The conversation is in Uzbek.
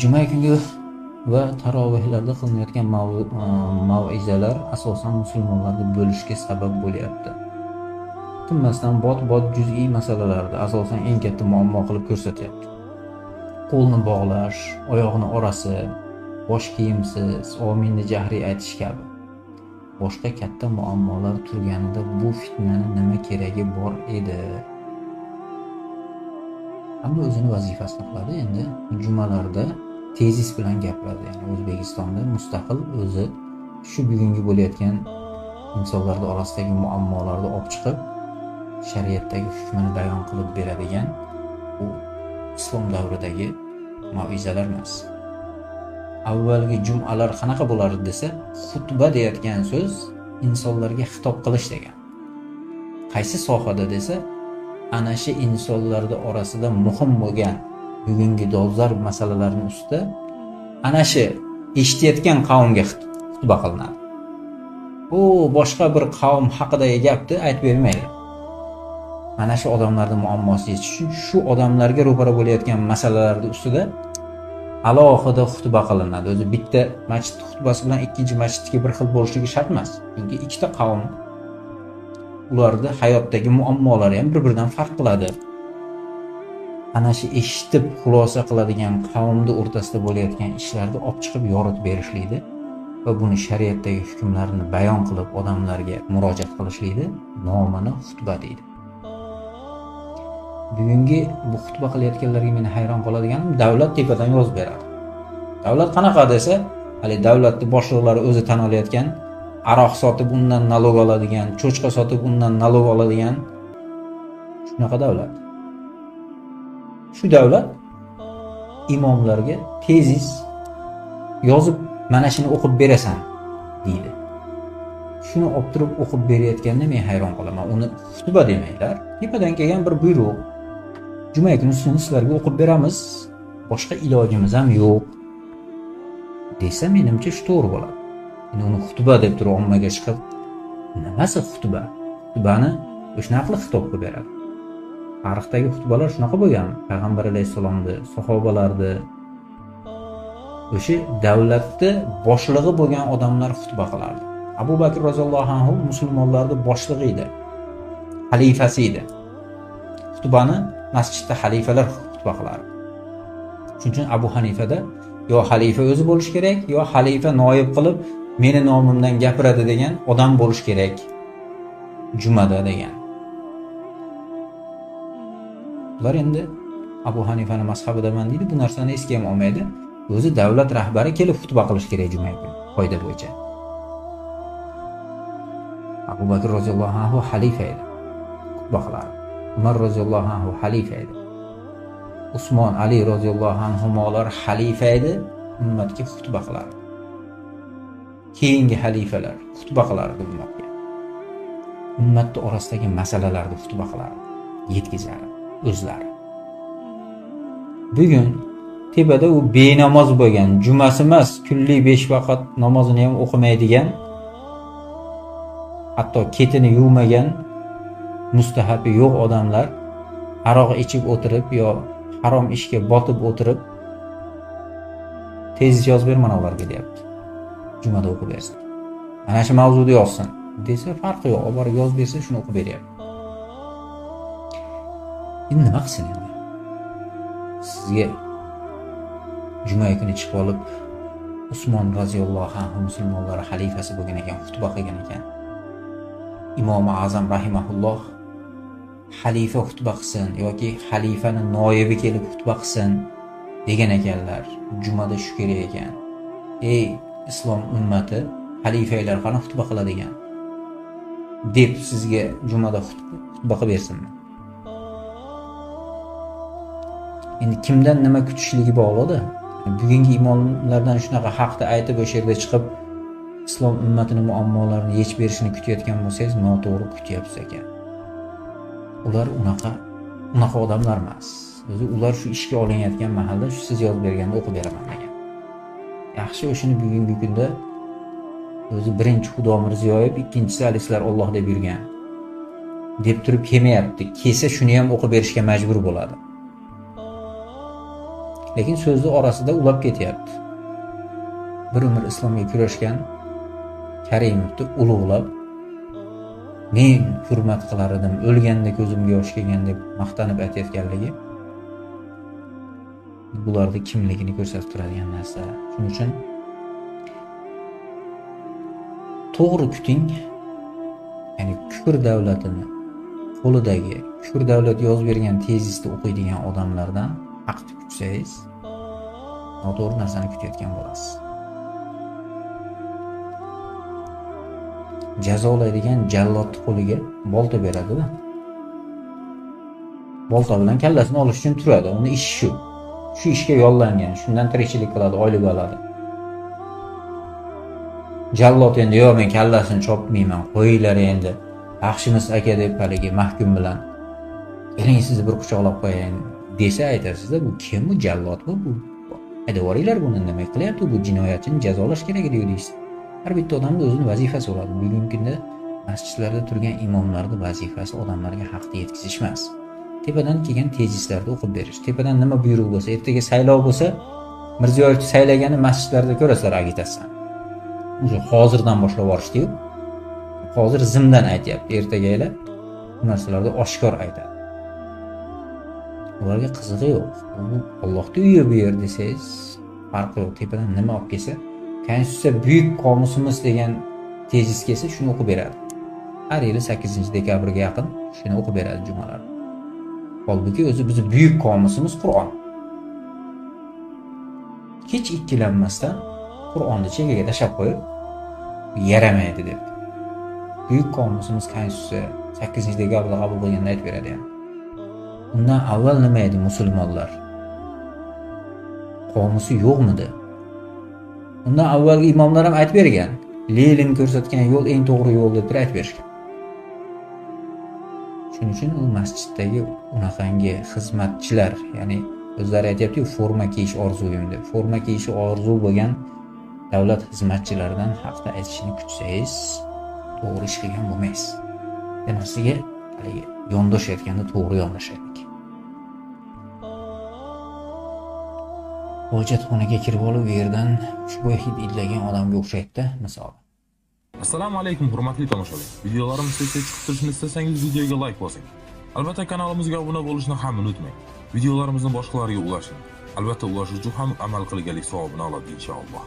Juma kungi va tarovehlarda qilinayotgan mav'izalar asosan musulmonlarni bo'lishga sabab bo'lyapti. Tinmasdan bot-bot juz'iy masalalarda asosan eng katta muammo qilib ko'rsatyapti. Qo'lni bog'lash, oyoqni orasi, bosh kiyimsiz, ominni jahriy aytish kabi. Boshqa katta muammolar turganida bu fitnani nima keragi bor edi? Hamma o'zini vazifasini qiladi. Endi jumalarda tezis bilan gapiradi. Ya'ni O'zbekistonda mustaqil o'zi shu bugungi bo'layotgan insonlar orasidagi muammolarni olib chiqib, shariatdagi hukmini bayon qilib beradigan bu islom davridagi mav'izalar emas. Avvalgi jumalar qanaqa bo'lardi desa, xutba deyotgan so'z insonlarga xitob qilish degan. Qaysi sohada desa, ana shu insonlar orasida muhim bo'lgan bugungi dolzarb masalalarning ustida ana shu eshitayotgan qavmga xutba qilinadi. U boshqa bir qavm haqidagi gapni aytib bermaydi. Mana shu odamlarning muammosiga shu odamlarga ro'para bo'layotgan masalalar ustida alohida xutba qilinadi. O'zi bitta masjid xutbasi bilan ikkinchi masjidga bir xil bo'lishligi shart emas. Chunki ikkita qavm ularda hayotdagi muammolari ham bir-biridan farq qiladi. Ana shu eshitib xulosa qiladigan qavmning o'rtasida bo'layotgan ishlarni olib chiqib yoritib berishlikdi va buni shariatdagi hukmlarni bayon qilib odamlarga murojaat qilishlikdi nomini xutba deydi. Bugungi bu xutba qilayotganlarga meni hayron qoladiganim, davlat tepadan yozib beradi. Davlat qanaqa desa, hali davlatning boshliqlari o'zi tan olayotgan, aroq sotib undan nalog oladigan, cho'chqa sotib undan nalog oladigan shunaqa davlat. Shu davlat imomlarga tezis yozib mana shuni o'qib berasan deydi. Shuni olib turib o'qib berayotganda men hayron qolaman. Uni xutba demaylar, tepadan kelgan bir buyruq. Juma kuni sizlarga o'qib beramiz, boshqa ilojimiz ham yo'q desa, menimcha shu to'g'ri bo'ladi. Endi uni xutba deb turib ommaga chiqib, nimasi xutba? Xutbani o'shanaqa qilib xitob qilib beradi. Tarixdagi xutbalar shunaqa bo'lgan. Payg'ambar alayhisolamni, sahobalarni, o'sha davlatni boshlig'i bo'lgan odamlar xutba qilardi. Abu Bakr roziyallohu anhu musulmonlarning boshlig'i edi, xalifasi edi. Xutbani masjidda xalifalar xutba qilardi. Shuning uchun Abu Hanifada yo xalifa o'zi bo'lish kerak, yo xalifa noyib qilib meni nomimdan gapiradi degan odam bo'lish kerak jumada degan. Ular endi Abu Hanifani mazhabidaman deydi, bu narsani esga ham olmaydi. O'zi davlat rahbari kelib xutba qilish kerak juma kuni, qoida bo'yicha. Abu Bakr roziyallohu anhu xalifa edi, xutba qilardi. Umar roziyallohu anhu xalifa edi. Usmon, Ali roziyallohu anhumolar xalifa edi, ummatga xutba qilardi. Keyingi xalifalar xutba qilardi ummatga. Ummat orasidagi masalalarni xutba qilardi, yetkazardi o'zlari. Bugun tepada u benamoz bo'lgan, jumasi emas, kunli 5 vaqt namozini ham o'qimaydigan, hatto ketini yuvmagan, mustahabi yo'q odamlar aroq ichib o'tirib yo harom ishga botib o'tirib tez yozib ber mana ularga deyapti. Jumada o'qib bersin. Mana shu mavzuda yozsin desa farqi yo'q, olib borib yozib bersa shuni o'qib beryapti. Endi nima qilsin endi? Sizga juma kuni chiqib olib Usmon roziyallohu anhu musulmonlar xalifasi bo'lgan ekan, xutba qilgan ekan. Imom Azam rahimahulloh xalifa xutba qilsin yoki xalifani noibi kelib xutba qilsin degan ekanlar. Jumada shu kerak ekan. Ey islom ummati, xalifalar qani xutba qiladigan deb sizga jumada xutba qilib bersinmi? Endi kimdan nima kutishligi bog'liq-da. Bugungi imomlardan shunaqa haqda aytib o'sha yerda chiqib islom ummatining muammolarini yechib berishini kutayotgan bo'lsangiz, noto'g'ri kutyapsiz ekan. Ular unaqa odamlar emas. O'zi ular shu ishga olinayotgan mahalda shu siz yozib berganda o'qib beraman degan. Yaxshi, o'shini bugungi kunda o'zi birinchi Xudo Mirziyoyev, ikkinchisi alislar Alloh deb yurgan deb turib kelmayapti. Kelsa shuni ham o'qib berishga majbur bo'ladi. lekin so'zni orasida ulab ketyapti. Bir umr islomga kurashgan Karimovni ulug'lab, men hurmat qilar edim, o'lganda ko'zimga yosh kelgan deb maqtanib aytayotganligi bularning kimligini ko'rsatib turadigan narsa. Shuning uchun to'g'ri kuting, ya'ni kufr davlatini qo'lidagi kufr davlat yozib bergan tezisni o'qiydigan odamlardan haqni kutsangiz, noto'g'ri narsani kutayotgan bo'lasiz. Jazolaydigan jallodni qo'liga bolta beradi-da. Bolta bilan kallasini olish uchun turadi. Uni ishi shu. Shu ishga yollangan, shundan tirikchilik qiladi, oylik oladi. Jallod endi yo'q, men kallasini chopmayman, qo'yinglar endi. Yaxshimiz aka deb haligi mahkum bilan keling sizni bir quchoqlab qo'yayin desa aytasizda, bu kim, bu jallodmi bu? Haydab yuboringlar buni, nima qilyapti bu, jinoyatchini jazolash kerak edi deysiz. Har bitta odamning o'zining vazifasi bo'ladi. Bugungi kunda masjidlarda turgan imomlarning vazifasi odamlarga haqni yetkazish emas. Tepadan kelgan tezislarni o'qib berish. Tepadan nima buyruq bo'lsa, ertaga saylov bo'lsa, Mirziyoyevni saylagani masjidlarda ko'rasizlar agitatsiya. O'sha hozirdan boshlab borishdi-yu. Hozir zimdan aytyapti, ertagalar bu narsalarni oshkor aytadi. Ularga qizig'i yo'q. Bu Allohning uyi bu yer desangiz, farqi yo'q. Tepadan nima olib kelsa, Konstitutsiya buyuk qomusimiz degan tezis kelsa, shuni o'qib beradi. Har yili 8-dekabrga yaqin shuni o'qib beradi jumalar. Holbuki o'zi bizning buyuk qomusimiz Qur'on. Hech ikkilanmasdan Qur'onni chekkaga tashlab qo'yib, yaramaydi deb. Buyuk qomusimiz Konstitutsiya 8-dekabrda qabul qilganda aytib beradi ham. Undan avval nima edi musulmonlar? Qomusi yo'qmidi? Undan avvalgi imomlar ham aytib bergan. Lenin ko'rsatgan yo'l eng to'g'ri yo'l deb aytib berishgan. Shuning uchun u masjiddagi unaqangi xizmatchilar, ya'ni o'zlari aytayapti-ku, forma kiyish orzuyim deb. Forma kiyishi orzu bo'lgan davlat xizmatchilaridan haqda aytishini kutsangiz, to'g'ri ish qilgan bo'lmaysiz. Demasliga haligi yondoshayotganda to'g'ri yondashaylik. Hojatxonaga kirib olib, u yerdan ushbu hid idlagan odamga o'xshaydi-da, misol. Assalomu alaykum hurmatli tomoshabin. Videolarimiz tez-tez chiqib turishini istasangiz videoga like bosing. Albatta kanalimizga obuna bo'lishni ham unutmang. Videolarimizni boshqalarga ulashing. Albatta ulash uchun ham amal qilganlik savobini oladi inshaalloh.